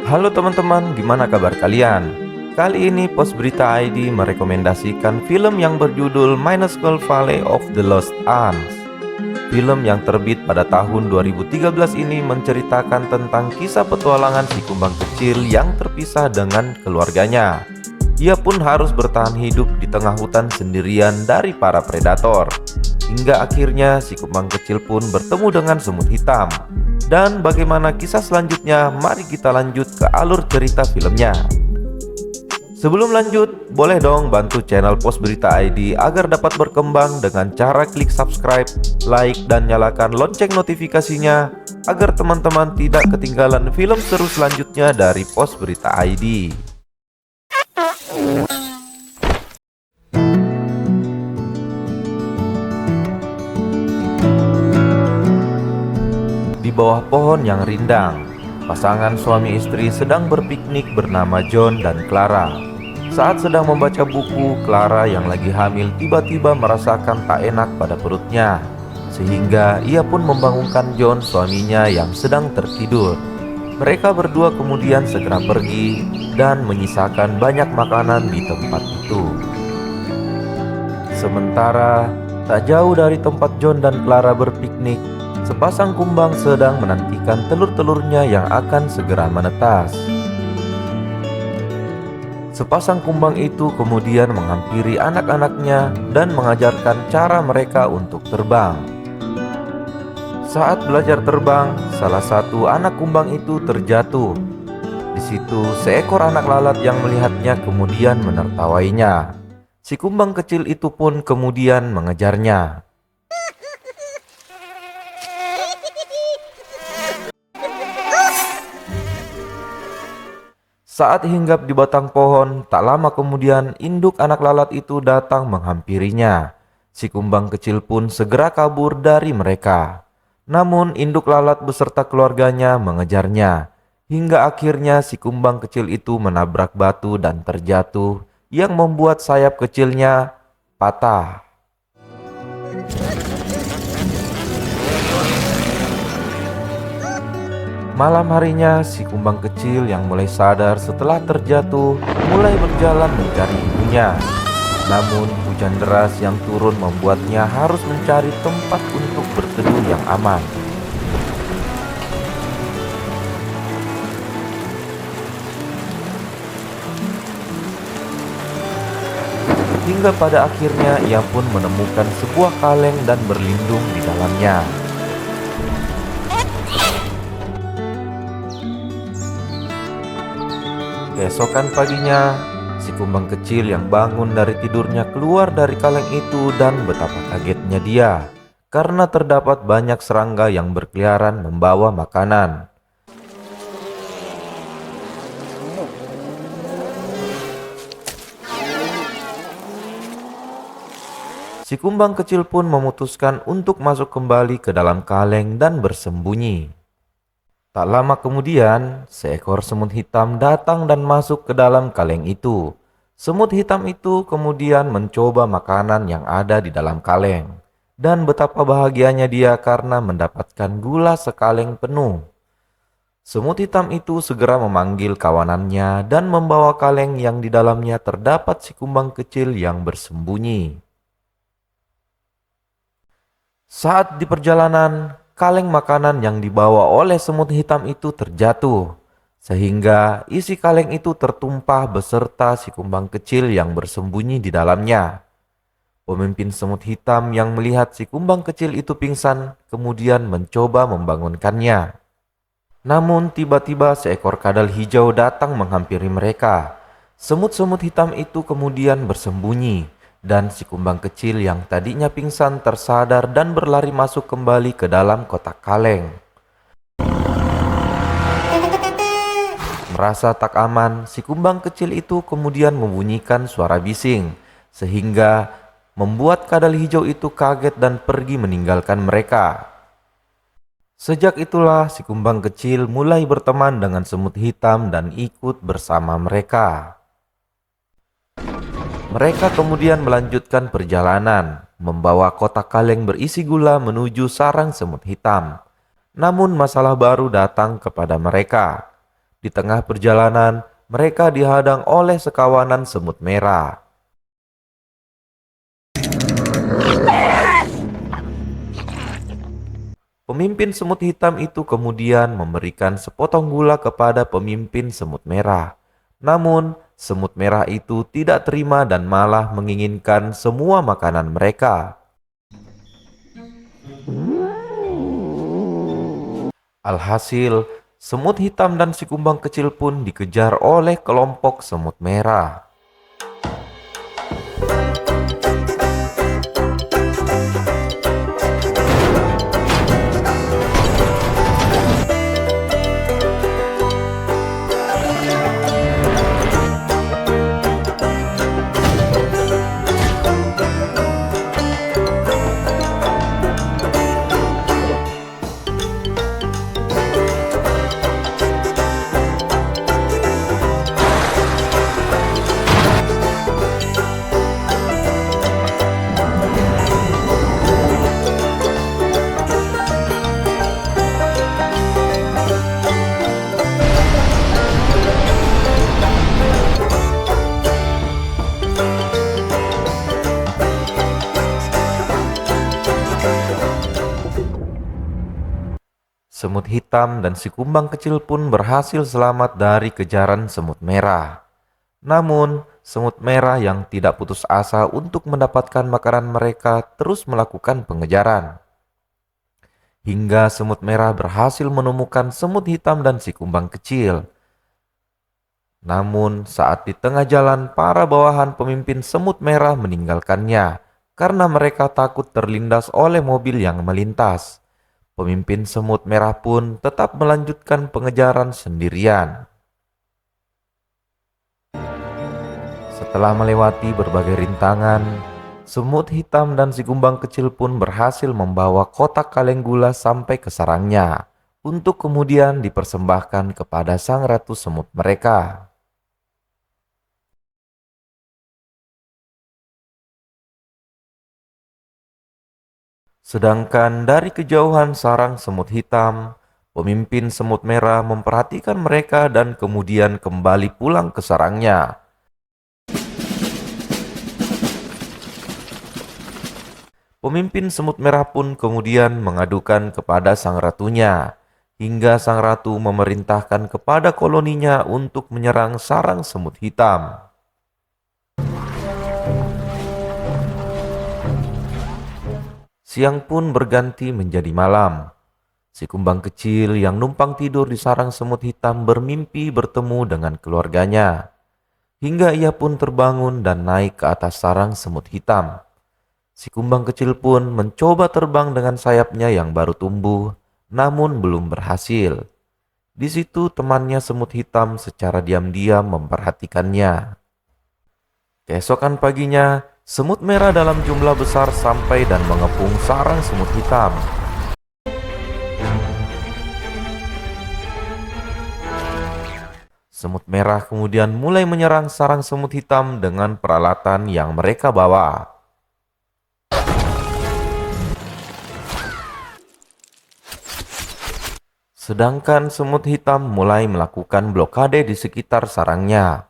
Halo teman-teman, gimana kabar kalian? Kali ini Pos Berita ID merekomendasikan film yang berjudul Minuscule Valley of the Lost Ants. Film yang terbit pada tahun 2013 ini menceritakan tentang kisah petualangan si kumbang kecil yang terpisah dengan keluarganya. Ia pun harus bertahan hidup di tengah hutan sendirian dari para predator. Hingga akhirnya si kumbang kecil pun bertemu dengan semut hitam. Dan bagaimana kisah selanjutnya, mari kita lanjut ke alur cerita filmnya. Sebelum lanjut, boleh dong bantu channel Pos Berita ID agar dapat berkembang dengan cara klik subscribe, like, dan nyalakan lonceng notifikasinya agar teman-teman tidak ketinggalan film seru selanjutnya dari Pos Berita ID. Di bawah pohon yang rindang, pasangan suami istri sedang berpiknik bernama John dan Clara. Saat sedang membaca buku, Clara yang lagi hamil tiba-tiba merasakan tak enak pada perutnya. Sehingga ia pun membangunkan John, suaminya yang sedang tertidur. Mereka berdua kemudian segera pergi dan menyisakan banyak makanan di tempat itu. Sementara, tak jauh dari tempat John dan Clara berpiknik, sepasang kumbang sedang menantikan telur-telurnya yang akan segera menetas. Sepasang kumbang itu kemudian menghampiri anak-anaknya dan mengajarkan cara mereka untuk terbang. Saat belajar terbang, salah satu anak kumbang itu terjatuh. Di situ, seekor anak lalat yang melihatnya kemudian menertawainya. Si kumbang kecil itu pun kemudian mengejarnya. Saat hinggap di batang pohon, tak lama kemudian induk anak lalat itu datang menghampirinya. Si kumbang kecil pun segera kabur dari mereka. Namun induk lalat beserta keluarganya mengejarnya. Hingga akhirnya si kumbang kecil itu menabrak batu dan terjatuh yang membuat sayap kecilnya patah. Malam harinya, si kumbang kecil yang mulai sadar setelah terjatuh mulai berjalan mencari ibunya. Namun hujan deras yang turun membuatnya harus mencari tempat untuk berteduh yang aman. Hingga pada akhirnya ia pun menemukan sebuah kaleng dan berlindung di dalamnya. Keesokan paginya, si kumbang kecil yang bangun dari tidurnya keluar dari kaleng itu dan betapa kagetnya dia karena terdapat banyak serangga yang berkeliaran membawa makanan. Si kumbang kecil pun memutuskan untuk masuk kembali ke dalam kaleng dan bersembunyi. Tak lama kemudian, seekor semut hitam datang dan masuk ke dalam kaleng itu. Semut hitam itu kemudian mencoba makanan yang ada di dalam kaleng. Dan betapa bahagianya dia karena mendapatkan gula sekaleng penuh. Semut hitam itu segera memanggil kawanannya dan membawa kaleng yang di dalamnya terdapat si kumbang kecil yang bersembunyi. Saat di perjalanan, kaleng makanan yang dibawa oleh semut hitam itu terjatuh, sehingga isi kaleng itu tertumpah beserta si kumbang kecil yang bersembunyi di dalamnya. Pemimpin semut hitam yang melihat si kumbang kecil itu pingsan, kemudian mencoba membangunkannya. Namun tiba-tiba seekor kadal hijau datang menghampiri mereka. Semut-semut hitam itu kemudian bersembunyi. Dan si kumbang kecil yang tadinya pingsan tersadar dan berlari masuk kembali ke dalam kotak kaleng. Merasa tak aman, si kumbang kecil itu kemudian membunyikan suara bising, sehingga membuat kadal hijau itu kaget dan pergi meninggalkan mereka. Sejak itulah si kumbang kecil mulai berteman dengan semut hitam dan ikut bersama mereka. Mereka kemudian melanjutkan perjalanan, membawa kotak kaleng berisi gula menuju sarang semut hitam. Namun masalah baru datang kepada mereka. Di tengah perjalanan, mereka dihadang oleh sekawanan semut merah. Pemimpin semut hitam itu kemudian memberikan sepotong gula kepada pemimpin semut merah. Namun, semut merah itu tidak terima dan malah menginginkan semua makanan mereka. Alhasil, semut hitam dan si kumbang kecil pun dikejar oleh kelompok semut merah. Semut hitam dan si kumbang kecil pun berhasil selamat dari kejaran semut merah. Namun, semut merah yang tidak putus asa untuk mendapatkan makanan mereka terus melakukan pengejaran. Hingga semut merah berhasil menemukan semut hitam dan si kumbang kecil. Namun, saat di tengah jalan, para bawahan pemimpin semut merah meninggalkannya karena mereka takut terlindas oleh mobil yang melintas. Pemimpin semut merah pun tetap melanjutkan pengejaran sendirian. Setelah melewati berbagai rintangan, semut hitam dan si kumbang kecil pun berhasil membawa kotak kaleng gula sampai ke sarangnya untuk kemudian dipersembahkan kepada sang ratu semut mereka. Sedangkan dari kejauhan sarang semut hitam, pemimpin semut merah memperhatikan mereka dan kemudian kembali pulang ke sarangnya. Pemimpin semut merah pun kemudian mengadukan kepada sang ratunya, hingga sang ratu memerintahkan kepada koloninya untuk menyerang sarang semut hitam. Siang pun berganti menjadi malam. Si kumbang kecil yang numpang tidur di sarang semut hitam bermimpi bertemu dengan keluarganya. Hingga ia pun terbangun dan naik ke atas sarang semut hitam. Si kumbang kecil pun mencoba terbang dengan sayapnya yang baru tumbuh, namun belum berhasil. Di situ temannya semut hitam secara diam-diam memperhatikannya. Keesokan paginya, semut merah dalam jumlah besar sampai dan mengepung sarang semut hitam. Semut merah kemudian mulai menyerang sarang semut hitam dengan peralatan yang mereka bawa. Sedangkan semut hitam mulai melakukan blokade di sekitar sarangnya.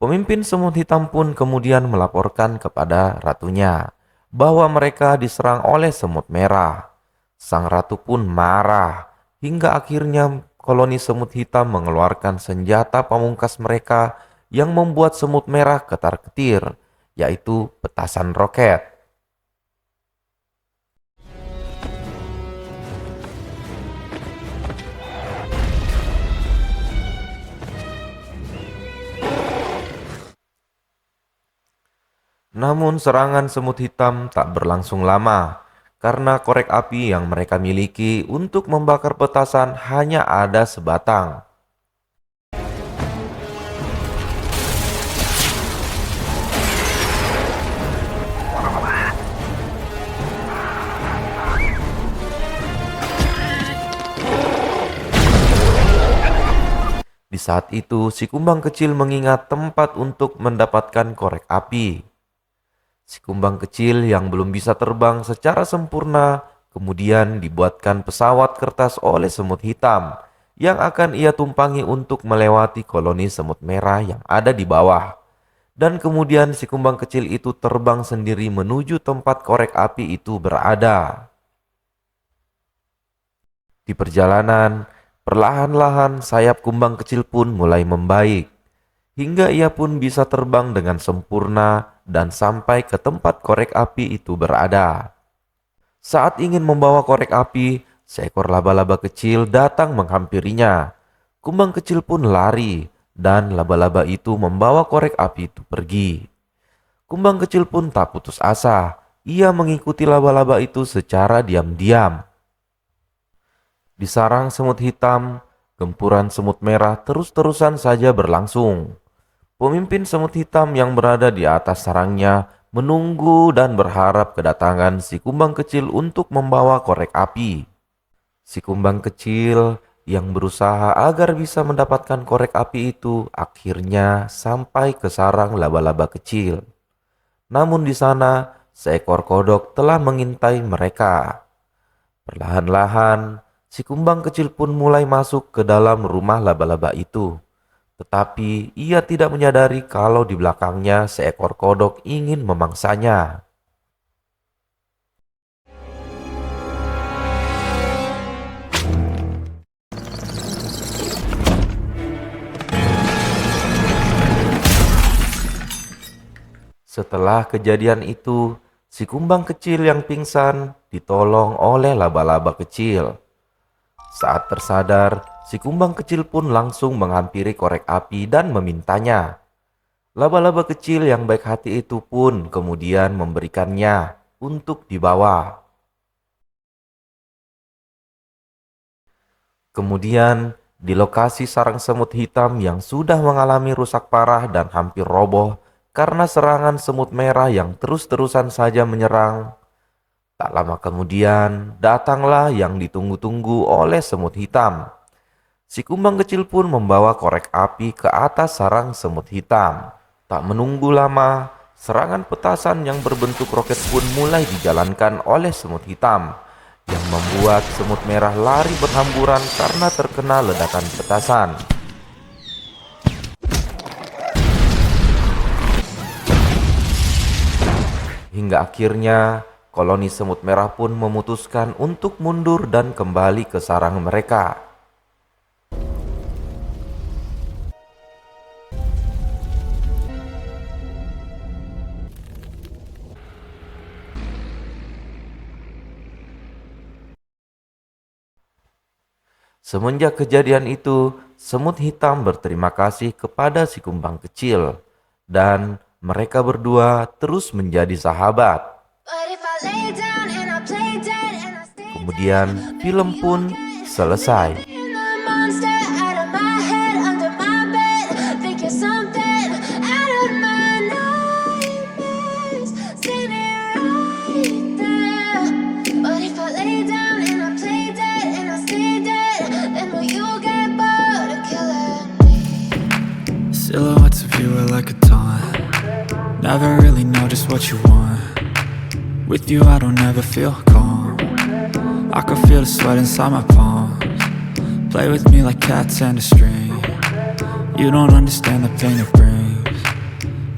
Pemimpin semut hitam pun kemudian melaporkan kepada ratunya bahwa mereka diserang oleh semut merah. Sang ratu pun marah hingga akhirnya koloni semut hitam mengeluarkan senjata pamungkas mereka yang membuat semut merah ketar-ketir, yaitu petasan roket. Namun serangan semut hitam tak berlangsung lama, karena korek api yang mereka miliki untuk membakar petasan hanya ada sebatang. Di saat itu, si kumbang kecil mengingat tempat untuk mendapatkan korek api. Si kumbang kecil yang belum bisa terbang secara sempurna kemudian dibuatkan pesawat kertas oleh semut hitam yang akan ia tumpangi untuk melewati koloni semut merah yang ada di bawah. Dan kemudian si kumbang kecil itu terbang sendiri menuju tempat korek api itu berada. Di perjalanan, perlahan-lahan sayap kumbang kecil pun mulai membaik, hingga ia pun bisa terbang dengan sempurna dan sampai ke tempat korek api itu berada. Saat ingin membawa korek api, seekor laba-laba kecil datang menghampirinya. Kumbang kecil pun lari, dan laba-laba itu membawa korek api itu pergi. Kumbang kecil pun tak putus asa. Ia mengikuti laba-laba itu secara diam-diam. Di sarang semut hitam, gempuran semut merah terus-terusan saja berlangsung. Pemimpin semut hitam yang berada di atas sarangnya menunggu dan berharap kedatangan si kumbang kecil untuk membawa korek api. Si kumbang kecil yang berusaha agar bisa mendapatkan korek api itu akhirnya sampai ke sarang laba-laba kecil. Namun di sana seekor kodok telah mengintai mereka. Perlahan-lahan si kumbang kecil pun mulai masuk ke dalam rumah laba-laba itu. Tetapi ia tidak menyadari kalau di belakangnya seekor kodok ingin memangsanya. Setelah kejadian itu, si kumbang kecil yang pingsan ditolong oleh laba-laba kecil. Saat tersadar, si kumbang kecil pun langsung menghampiri korek api dan memintanya. Laba-laba kecil yang baik hati itu pun kemudian memberikannya untuk dibawa. Kemudian, di lokasi sarang semut hitam yang sudah mengalami rusak parah dan hampir roboh karena serangan semut merah yang terus-terusan saja menyerang, tak lama kemudian datanglah yang ditunggu-tunggu oleh semut hitam. Si kumbang kecil pun membawa korek api ke atas sarang semut hitam. Tak menunggu lama, serangan petasan yang berbentuk roket pun mulai dijalankan oleh semut hitam, yang membuat semut merah lari berhamburan karena terkena ledakan petasan. Hingga akhirnya koloni semut merah pun memutuskan untuk mundur dan kembali ke sarang mereka. Semenjak kejadian itu, semut hitam berterima kasih kepada si kumbang kecil, dan mereka berdua terus menjadi sahabat. Kemudian film pun selesai. Silhouettes of you are like a taunt. Never really know just what you want. With you I don't ever feel calm. I can feel the sweat inside my palms. Play with me like cats and a string. You don't understand the pain it brings.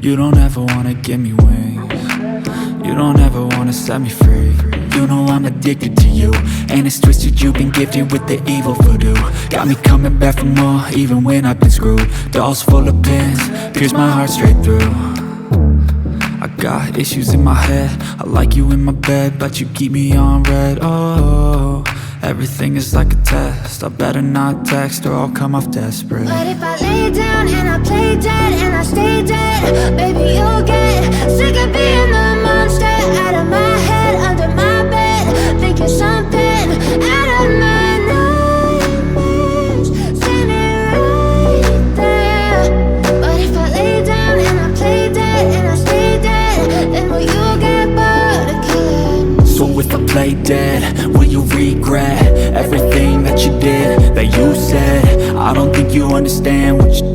You don't ever wanna give me wings. You don't ever wanna set me free. You know I'm addicted to you, and it's twisted, you've been gifted with the evil voodoo. Got me coming back for more, even when I've been screwed. Dolls full of pins, pierce my heart straight through. I got issues in my head, I like you in my bed, but you keep me on red. Oh, everything is like a test, I better not text or I'll come off desperate. But if I lay down and I play dead and I stay dead, baby you'll get sick of being the monster out of my head, under my bed, thinking something out of my nightmares, standing right there. But if I lay down and I play dead and I stay dead, then will you get bored of killing me? So if I play dead, will you regret everything that you did, that you said? I don't think you understand what you do.